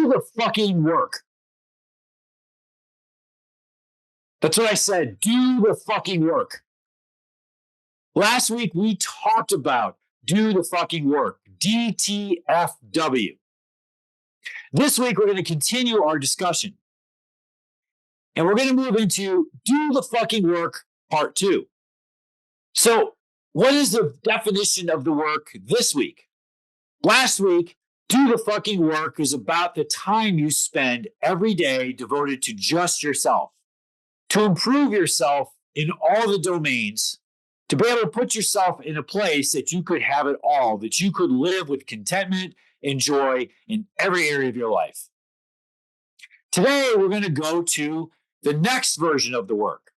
Do the fucking work. That's what I said. Do the fucking work. Last week, we talked about do the fucking work. DTFW. This week, we're going to continue our discussion. And we're going to move into do the fucking work part 2. So, what is the definition of the work this week? Last week, do the fucking work is about the time you spend every day devoted to just yourself, to improve yourself in all the domains, to be able to put yourself in a place that you could have it all, that you could live with contentment and joy in every area of your life. Today, we're going to go to the next version of the work.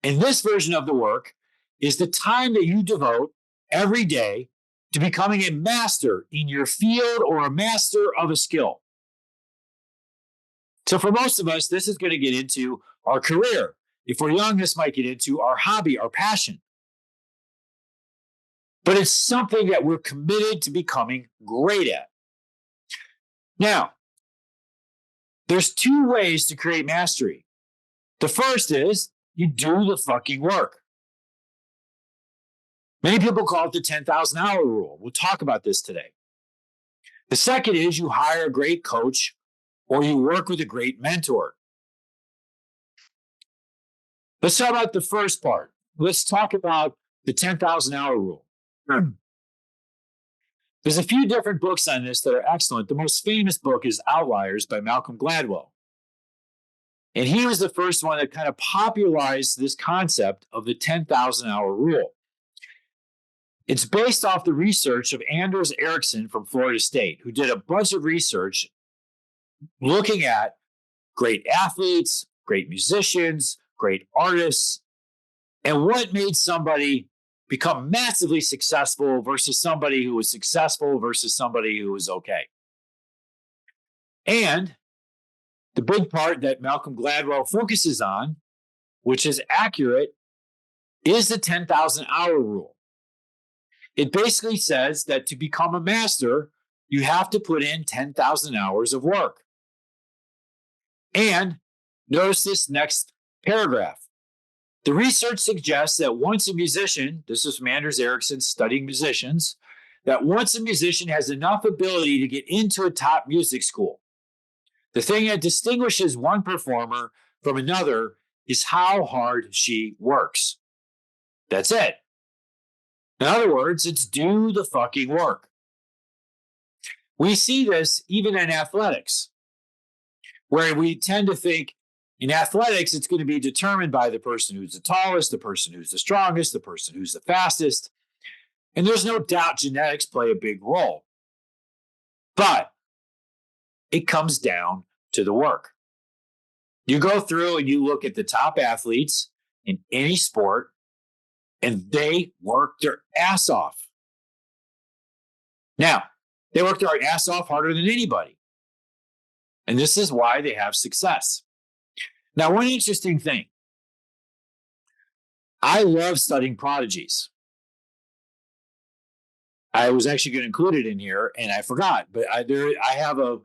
And this version of the work is the time that you devote every day to becoming a master in your field or a master of a skill. So for most of us, this is going to get into our career. If we're young, this might get into our hobby, our passion. But it's something that we're committed to becoming great at. Now, there's 2 ways to create mastery. The first is you do the fucking work. Many people call it the 10,000 hour rule. We'll talk about this today. The second is you hire a great coach or you work with a great mentor. Let's talk about the first part. Let's talk about the 10,000 hour rule. There's a few different books on this that are excellent. The most famous book is Outliers by Malcolm Gladwell. And he was the first one that kind of popularized this concept of the 10,000 hour rule. It's based off the research of Anders Ericsson from Florida State, who did a bunch of research looking at great athletes, great musicians, great artists, and what made somebody become massively successful versus somebody who was successful versus somebody who was okay. And the big part that Malcolm Gladwell focuses on, which is accurate, is the 10,000 hour rule. It basically says that to become a master, you have to put in 10,000 hours of work. And notice this next paragraph. The research suggests that once a musician, this is from Anders Ericsson studying musicians, that once a musician has enough ability to get into a top music school, the thing that distinguishes one performer from another is how hard she works. That's it. In other words, it's do the fucking work. We see this even in athletics, where we tend to think in athletics, it's going to be determined by the person who's the tallest, the person who's the strongest, the person who's the fastest. And there's no doubt genetics play a big role. But it comes down to the work. You go through and you look at the top athletes in any sport, and they work their ass off. Now, they work their ass off harder than anybody. And this is why they have success. Now, one interesting thing. I love studying prodigies. I was actually going to include it in here, and I forgot. But I have a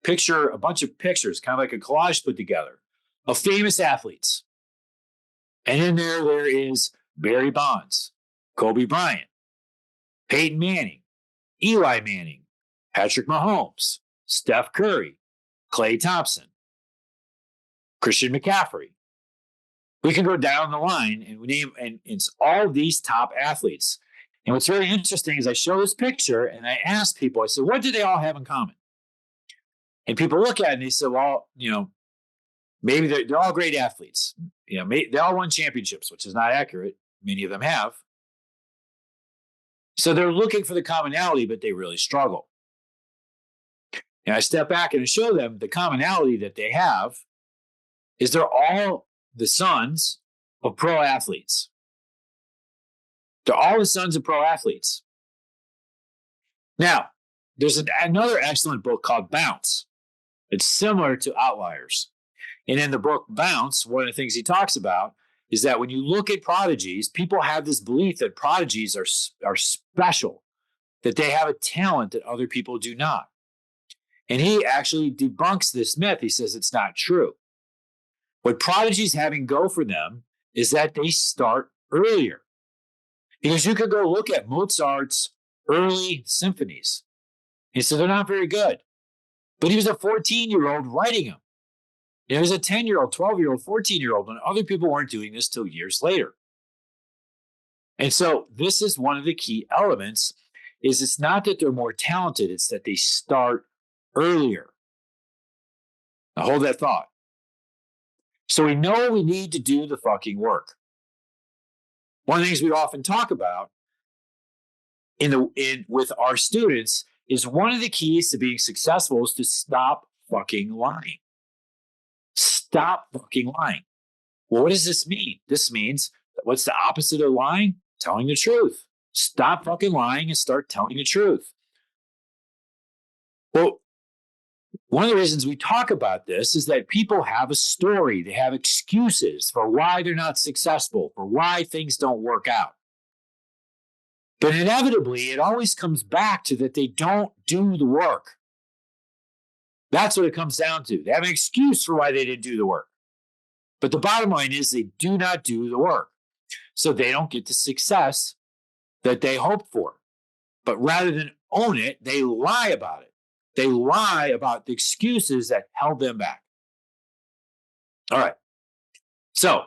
picture, a bunch of pictures, kind of like a collage put together, of famous athletes. And in there is Barry Bonds, Kobe Bryant, Peyton Manning, Eli Manning, Patrick Mahomes, Steph Curry, Klay Thompson, Christian McCaffrey. We can go down the line and we name, and it's all these top athletes. And what's very interesting is I show this picture and I ask people, I said, what do they all have in common? And people look at it and they say, well, maybe they're all great athletes. They all won championships, which is not accurate. Many of them have. So they're looking for the commonality, but they really struggle. And I step back and I show them the commonality that they have is they're all the sons of pro athletes. They're all the sons of pro athletes. Now, there's another excellent book called Bounce. It's similar to Outliers. And in the book Bounce, one of the things he talks about is that when you look at prodigies, people have this belief that prodigies are special. that they have a talent that other people do not. And he actually debunks this myth. He says it's not true. What prodigies having go for them is that they start earlier. Because you could go look at Mozart's early symphonies. He said they're not very good. But he was a 14-year-old writing them. He was a 10-year-old, 12-year-old, 14-year-old, and other people weren't doing this till years later. And so this is one of the key elements, is it's not that they're more talented, it's that they start earlier. Now hold that thought. So we know we need to do the fucking work. One of the things we often talk about with our students is one of the keys to being successful is to stop fucking lying. Stop fucking lying. Well, what does this mean? This means, what's the opposite of lying? Telling the truth. Stop fucking lying and start telling the truth. Well, one of the reasons we talk about this is that people have a story. They have excuses for why they're not successful, for why things don't work out. But inevitably, it always comes back to that they don't do the work. That's what it comes down to. They have an excuse for why they didn't do the work. But the bottom line is they do not do the work. So they don't get the success that they hoped for. But rather than own it, they lie about it. They lie about the excuses that held them back. All right. So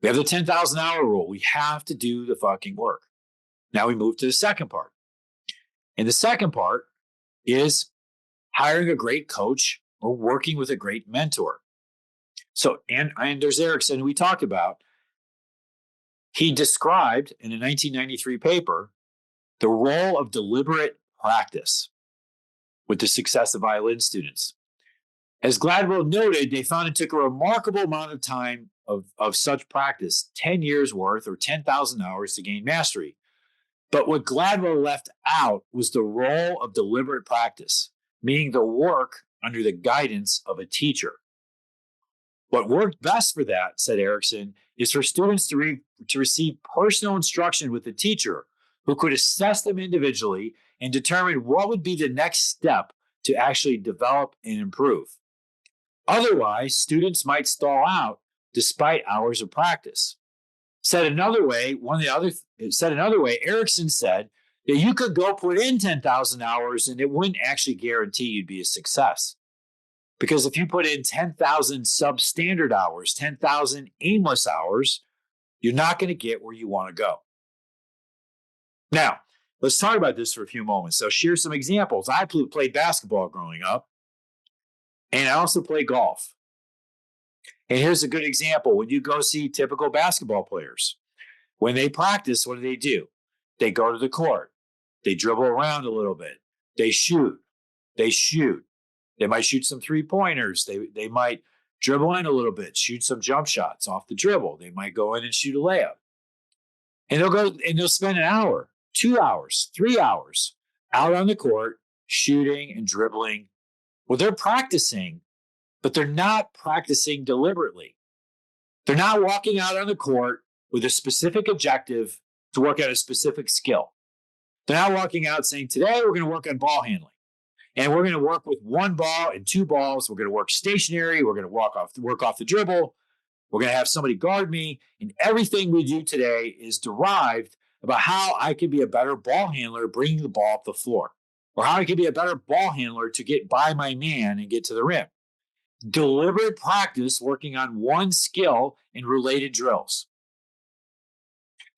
we have the 10,000 hour rule. We have to do the fucking work. Now we move to the second part. And the second part is hiring a great coach or working with a great mentor. So Anders Ericsson, who we talked about, he described in a 1993 paper the role of deliberate practice with the success of violin students. As Gladwell noted, they found it took a remarkable amount of time of such practice, 10 years worth or 10,000 hours to gain mastery. But what Gladwell left out was the role of deliberate practice, meaning the work under the guidance of a teacher. What worked best for that, said Ericsson, is for students to receive personal instruction with a teacher who could assess them individually and determine what would be the next step to actually develop and improve. Otherwise, students might stall out despite hours of practice. Said another way, Ericsson said that you could go put in 10,000 hours and it wouldn't actually guarantee you'd be a success. Because if you put in 10,000 substandard hours, 10,000 aimless hours, you're not going to get where you want to go. Now, let's talk about this for a few moments. So share some examples. I played basketball growing up, and I also play golf. And here's a good example. When you go see typical basketball players, when they practice, what do? They go to the court. They dribble around a little bit. They shoot. They might shoot some three-pointers. They might dribble in a little bit, shoot some jump shots off the dribble. They might go in and shoot a layup. And they'll spend an hour, 2 hours, 3 hours out on the court shooting and dribbling. Well, they're practicing, but they're not practicing deliberately. They're not walking out on the court with a specific objective to work out a specific skill. They're not walking out saying, today we're going to work on ball handling. And we're going to work with one ball and two balls. We're going to work stationary. We're going to work off the dribble. We're going to have somebody guard me. And everything we do today is derived about how I can be a better ball handler bringing the ball up the floor, or how I can be a better ball handler to get by my man and get to the rim. Deliberate practice working on one skill in related drills.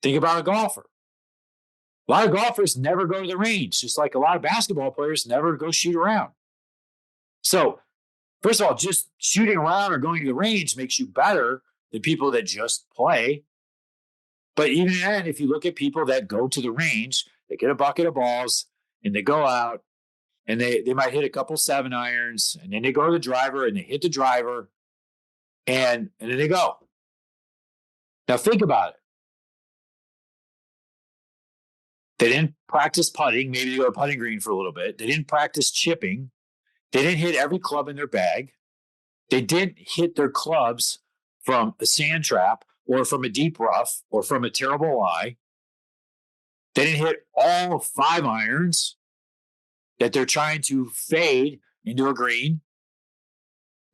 Think about a golfer. A lot of golfers never go to the range, just like a lot of basketball players never go shoot around. So, first of all, just shooting around or going to the range makes you better than people that just play. But even then, if you look at people that go to the range, they get a bucket of balls and they go out and they might hit a couple 7-irons, and then they go to the driver and they hit the driver and then they go. Now think about it. They didn't practice putting. Maybe they go to putting green for a little bit. They didn't practice chipping. They didn't hit every club in their bag. They didn't hit their clubs from a sand trap or from a deep rough or from a terrible lie. They didn't hit all 5 irons that they're trying to fade into a green.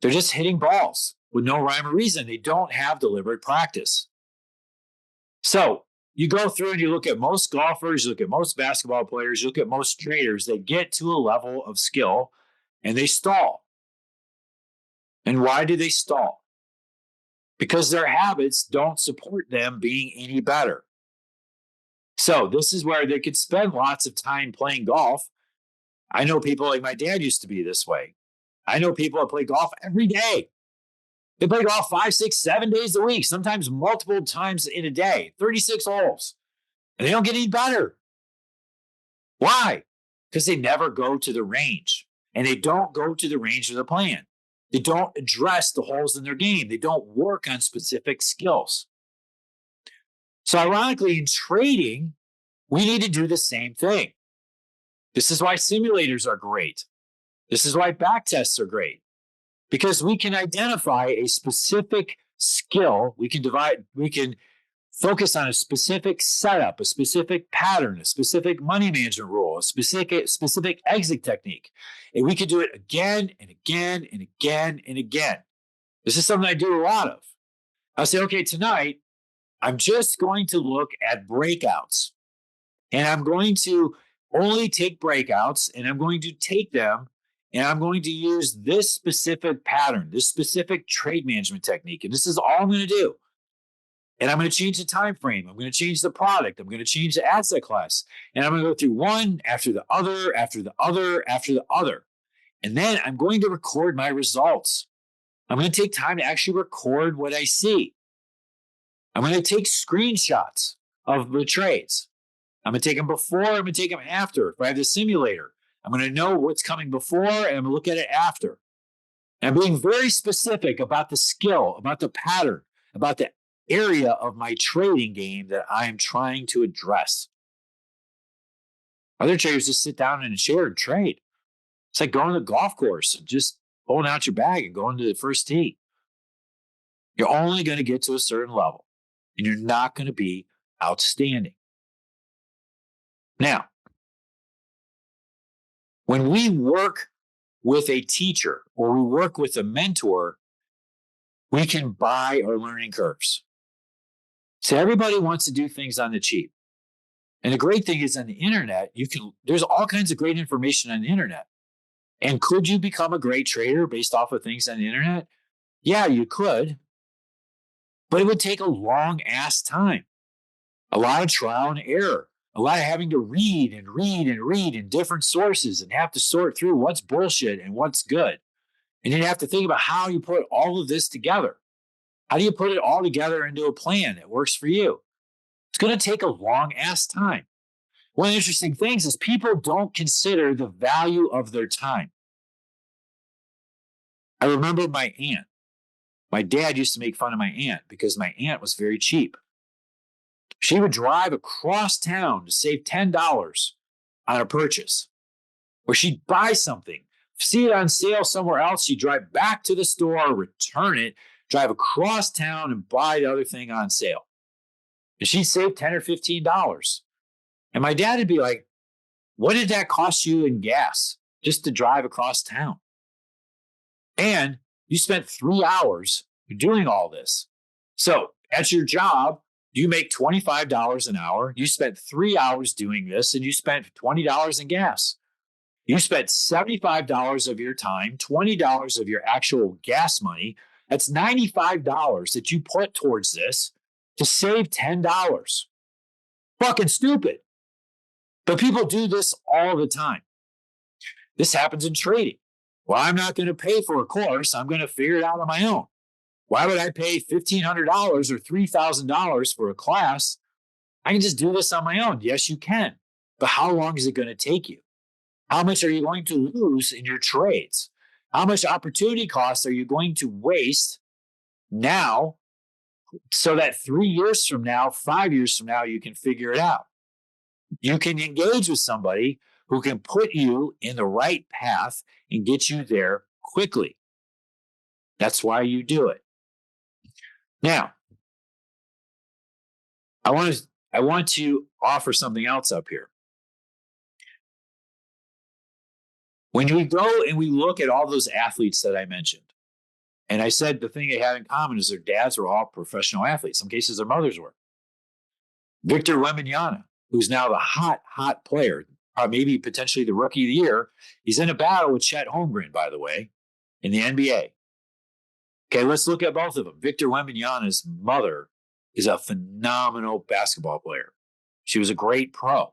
They're just hitting balls with no rhyme or reason. They don't have deliberate practice. So you go through and you look at most golfers, you look at most basketball players, you look at most traders, they get to a level of skill and they stall. And why do they stall? Because their habits don't support them being any better. So this is where they could spend lots of time playing golf. I know people like my dad used to be this way. I know people that play golf every day. They play golf 5, 6, 7 days a week, sometimes multiple times in a day, 36 holes. And they don't get any better. Why? Because they never go to the range. And they don't go to the range of the plan. They don't address the holes in their game. They don't work on specific skills. So ironically, in trading, we need to do the same thing. This is why simulators are great. This is why back tests are great. Because we can identify a specific skill. We can focus on a specific setup, a specific pattern, a specific money management rule, a specific exit technique. And we can do it again and again and again and again. This is something I do a lot of. I'll say, okay, tonight, I'm just going to look at breakouts. And I'm going to only take breakouts, and I'm going to take them, and I'm going to use this specific pattern, this specific trade management technique. And this is all I'm going to do. And I'm going to change the time frame. I'm going to change the product. I'm going to change the asset class. And I'm going to go through one after the other, after the other, after the other. And then I'm going to record my results. I'm going to take time to actually record what I see. I'm going to take screenshots of the trades. I'm going to take them before, I'm going to take them after. If I have the simulator, I'm going to know what's coming before, and I'm going to look at it after. And I'm being very specific about the skill, about the pattern, about the area of my trading game that I am trying to address. Other traders just sit down in a chair and trade. It's like going to the golf course and just pulling out your bag and going to the first tee. You're only going to get to a certain level, and you're not going to be outstanding. Now, when we work with a teacher or we work with a mentor, we can buy our learning curves. So everybody wants to do things on the cheap. And the great thing is on the internet, there's all kinds of great information on the internet. And could you become a great trader based off of things on the internet? Yeah, you could. But it would take a long ass time. A lot of trial and error. A lot of having to read and read and read in different sources and have to sort through what's bullshit and what's good. And then you have to think about how you put all of this together. How do you put it all together into a plan that works for you? It's going to take a long ass time. One of the interesting things is people don't consider the value of their time. I remember my aunt. My dad used to make fun of my aunt because my aunt was very cheap. She would drive across town to save $10 on a purchase. Or she'd buy something, see it on sale somewhere else, she'd drive back to the store, return it, drive across town and buy the other thing on sale. And she'd save $10 or $15. And my dad would be like, what did that cost you in gas just to drive across town? And you spent 3 hours doing all this. So at your job, you make $25 an hour. You spent 3 hours doing this and you spent $20 in gas. You spent $75 of your time, $20 of your actual gas money. That's $95 that you put towards this to save $10. Fucking stupid. But people do this all the time. This happens in trading. Well, I'm not going to pay for a course. I'm going to figure it out on my own. Why would I pay $1,500 or $3,000 for a class? I can just do this on my own. Yes, you can. But how long is it going to take you? How much are you going to lose in your trades? How much opportunity costs are you going to waste now so that 3 years from now, 5 years from now, you can figure it out? You can engage with somebody who can put you in the right path and get you there quickly. That's why you do it. Now, I want to I want to offer something else up here. When we go and we look at all those athletes that I mentioned, and I said the thing they had in common is their dads were all professional athletes. Some cases their mothers were. Victor Wembanyama, who's now the hot player, maybe potentially the rookie of the year, he's in a battle with Chet Holmgren, by the way, in the NBA. Okay, let's look at both of them. Victor Wembanyama's mother is a phenomenal basketball player. She was a great pro.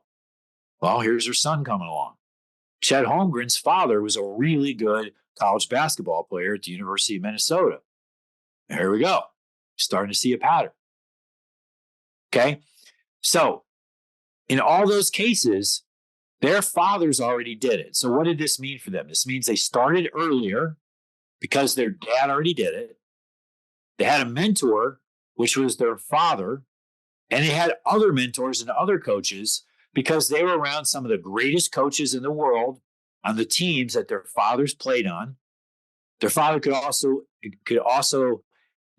Well, here's her son coming along. Chet Holmgren's father was a really good college basketball player at the University of Minnesota. Here we go. Starting to see a pattern. Okay, so in all those cases, their fathers already did it. So what did this mean for them? This means they started earlier because their dad already did it. They had a mentor, which was their father, and they had other mentors and other coaches because they were around some of the greatest coaches in the world on the teams that their fathers played on. Their father could also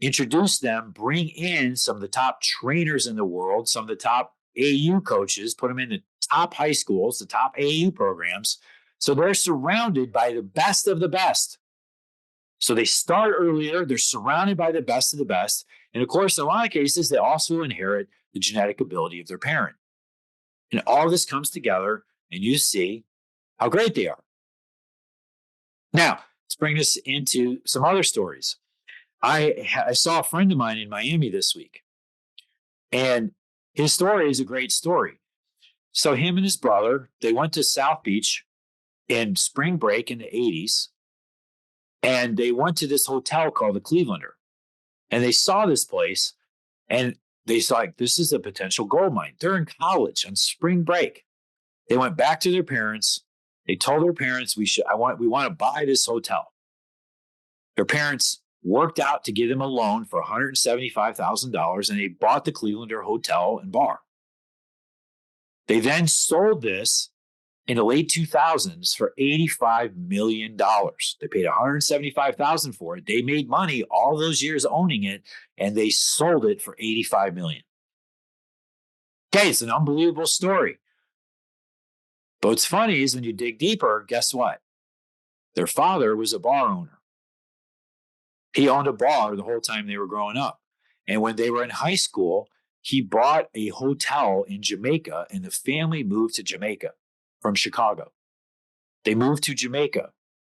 introduce them, bring in some of the top trainers in the world, some of the top AU coaches, put them in the top high schools, the top AU programs. So they're surrounded by the best of the best. So they start earlier, they're surrounded by the best of the best. And of course, in a lot of cases, they also inherit the genetic ability of their parent. And all this comes together, and you see how great they are. Now, let's bring this into some other stories. I saw a friend of mine in Miami this week, and his story is a great story. So him and his brother, they went to South Beach in spring break in the 80s, and they went to this hotel called the Clevelander, and they saw this place, and they saw like, this is a potential gold mine. They're in college on spring break. They went back to their parents. They told their parents, we want to buy this hotel. Their parents worked out to give them a loan for $175,000, and they bought the Clevelander Hotel and Bar. They then sold this in the late 2000s for $85 million. They paid $175,000 for it. They made money all those years owning it, and they sold it for $85 million. Okay, it's an unbelievable story. But what's funny is when you dig deeper, guess what? Their father was a bar owner. He owned a bar the whole time they were growing up. And when they were in high school, he bought a hotel in Jamaica, and the family moved to Jamaica from Chicago. They moved to Jamaica,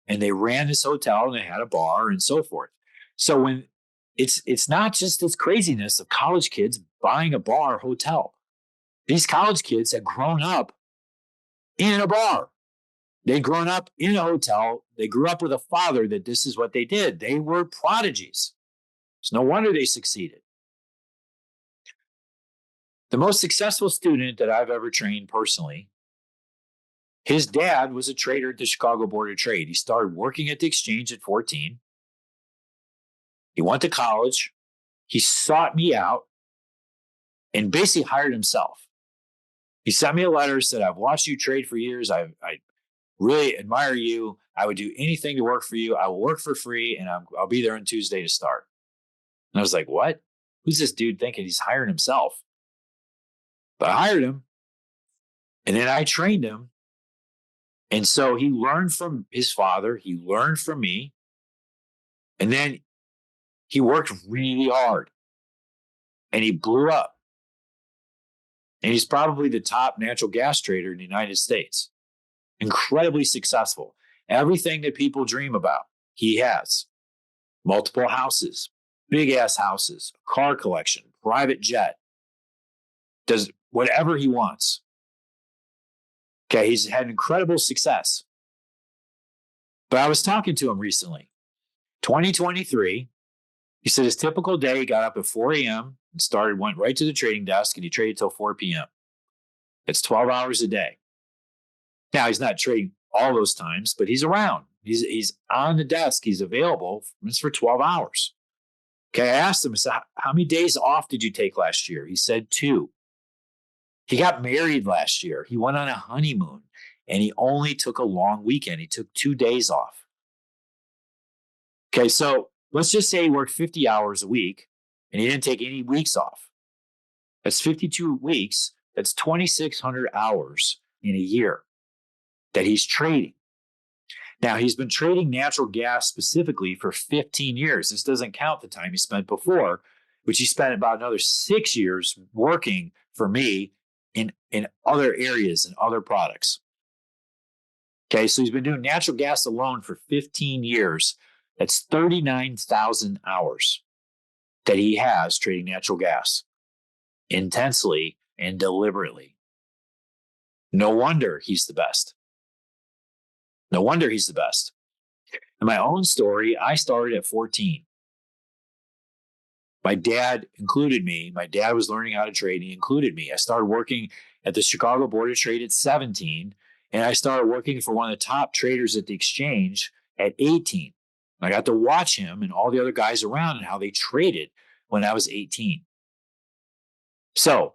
and they ran this hotel, and they had a bar and so forth. So when it's not just this craziness of college kids buying a bar hotel. These college kids had grown up in a bar. They'd grown up in a hotel. They grew up with a father that this is what they did. They were prodigies. It's no wonder they succeeded. The most successful student that I've ever trained personally, his dad was a trader at the Chicago Board of Trade. He started working at the exchange at 14. He went to college. He sought me out and basically hired himself. He sent me a letter, said, I've watched you trade for years. I really admire you. I would do anything to work for you. I will work for free, and I'll be there on Tuesday to start. And I was like, what? Who's this dude thinking he's hiring himself? But I hired him, and then I trained him. And so he learned from his father. He learned from me. And then he worked really hard, and he blew up. And he's probably the top natural gas trader in the United States. Incredibly successful. Everything that people dream about, he has. Multiple houses, big ass houses, car collection, private jet. Does whatever he wants. Okay, he's had incredible success. But I was talking to him recently. 2023, he said his typical day, he got up at 4 a.m. and went right to the trading desk, and he traded till 4 p.m. It's 12 hours a day. Now, he's not trading all those times, but he's around. He's on the desk. He's available. It's for 12 hours. Okay, I asked him, I said, how many days off did you take last year? He said 2. He got married last year. He went on a honeymoon, and he only took a long weekend. He took 2 days off. Okay, so let's just say he worked 50 hours a week, and he didn't take any weeks off. That's 52 weeks. That's 2,600 hours in a year that he's trading. Now, he's been trading natural gas specifically for 15 years. This doesn't count the time he spent before, which he spent about another 6 years working for me in other areas and other products. Okay, so he's been doing natural gas alone for 15 years. That's 39,000 hours that he has trading natural gas intensely and deliberately. No wonder he's the best. No wonder he's the best. In my own story, I started at 14. My dad included me. My dad was learning how to trade. He included me. I started working at the Chicago Board of Trade at 17, and I started working for one of the top traders at the exchange at 18. I got to watch him and all the other guys around and how they traded when I was 18. So,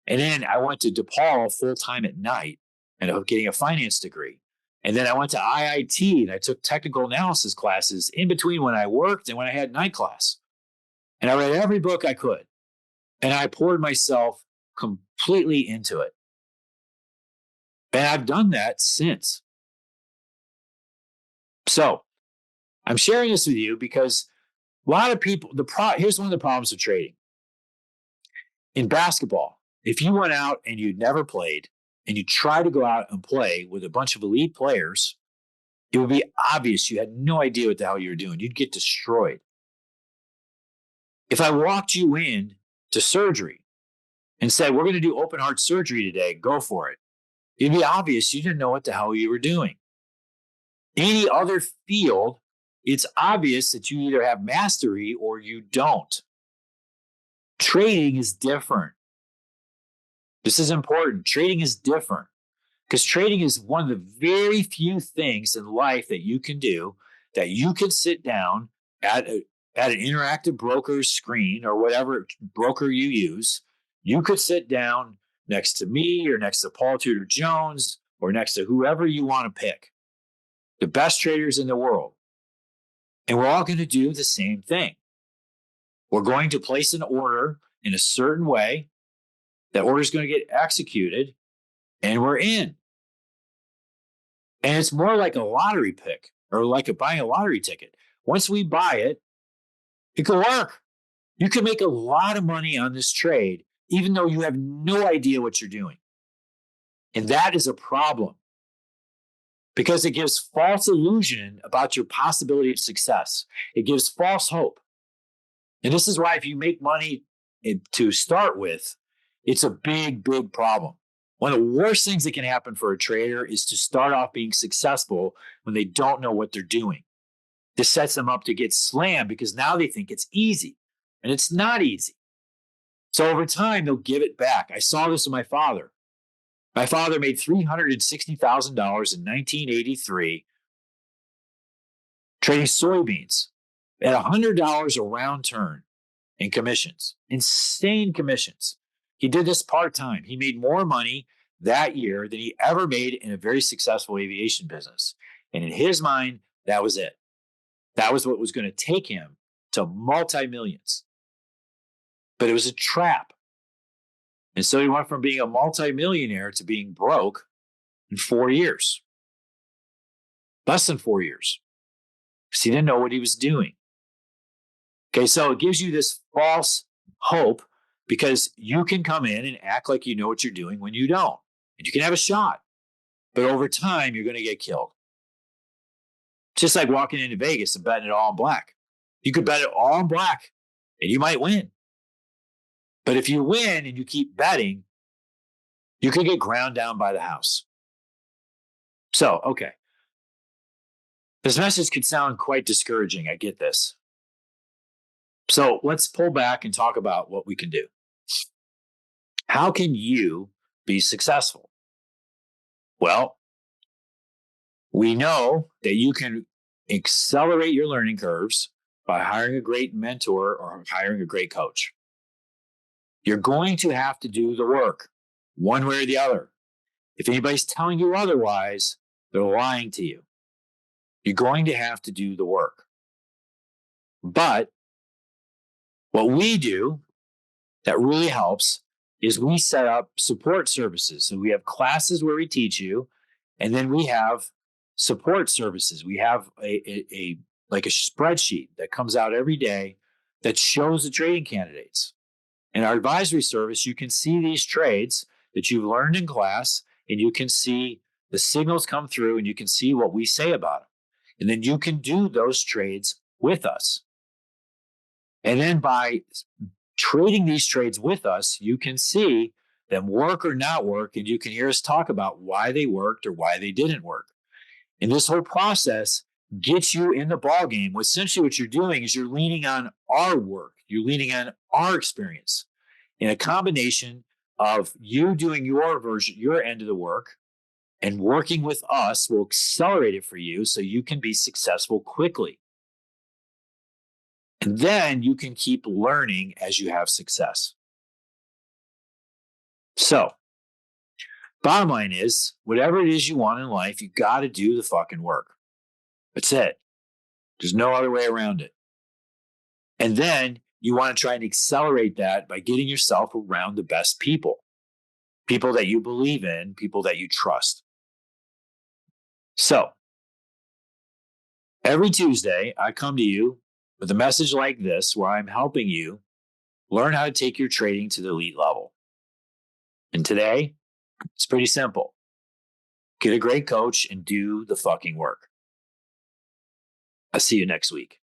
and then I went to DePaul full time at night and ended up getting a finance degree. And then I went to IIT and I took technical analysis classes in between when I worked and when I had night class. And I read every book I could. And I poured myself completely into it. And I've done that since. So I'm sharing this with you because a lot of people, here's one of the problems with trading. In basketball, if you went out and you'd never played and you try to go out and play with a bunch of elite players, it would be obvious you had no idea what the hell you were doing. You'd get destroyed. If I walked you in to surgery and said, we're going to do open heart surgery today, go for it, it'd be obvious you didn't know what the hell you were doing. Any other field, it's obvious that you either have mastery or you don't. Trading is different. This is important. Trading is different because trading is one of the very few things in life that you can do that you can sit down at an interactive broker's screen or whatever broker you use. You could sit down next to me or next to Paul Tudor Jones or next to whoever you want to pick, the best traders in the world. And we're all going to do the same thing. We're going to place an order in a certain way. That order is going to get executed, and we're in. And it's more like a lottery pick or like buying a lottery ticket. Once we buy it, it can work. You can make a lot of money on this trade, even though you have no idea what you're doing. And that is a problem because it gives false illusion about your possibility of success. It gives false hope. And this is why if you make money to start with, it's a big, big problem. One of the worst things that can happen for a trader is to start off being successful when they don't know what they're doing. This sets them up to get slammed because now they think it's easy, and it's not easy. So over time, they'll give it back. I saw this with my father. My father made $360,000 in 1983 trading soybeans at $100 a round turn in commissions, insane commissions. He did this part-time. He made more money that year than he ever made in a very successful aviation business. And in his mind, that was it. That was what was going to take him to multi-millions. But it was a trap. And so he went from being a multi-millionaire to being broke in 4 years. Less than 4 years. Because he didn't know what he was doing. Okay, so it gives you this false hope because you can come in and act like you know what you're doing when you don't. And you can have a shot. But over time, you're going to get killed. Just like walking into Vegas and betting it all in black. You could bet it all in black and you might win. But if you win and you keep betting, you could get ground down by the house. So, okay. This message could sound quite discouraging. I get this. So let's pull back and talk about what we can do. How can you be successful? Well, we know that you can accelerate your learning curves by hiring a great mentor or hiring a great coach. You're going to have to do the work one way or the other. If anybody's telling you otherwise, they're lying to you. You're going to have to do the work. But what we do that really helps is we set up support services. So we have classes where we teach you, and then we have support services. We have a like a spreadsheet that comes out every day that shows the trading candidates. In our advisory service, you can see these trades that you've learned in class, and you can see the signals come through, and you can see what we say about them. And then you can do those trades with us. And then by trading these trades with us, you can see them work or not work, and you can hear us talk about why they worked or why they didn't work. And this whole process gets you in the ballgame. Essentially, what you're doing is you're leaning on our work. You're leaning on our experience. In a combination of you doing your version, your end of the work, and working with us will accelerate it for you so you can be successful quickly. And then you can keep learning as you have success. So, bottom line is, whatever it is you want in life, you got to do the fucking work. That's it. There's no other way around it. And then you want to try and accelerate that by getting yourself around the best people, people that you believe in, people that you trust. So, every Tuesday, I come to you with a message like this where I'm helping you learn how to take your trading to the elite level. And today, it's pretty simple. Get a great coach and do the fucking work. I'll see you next week.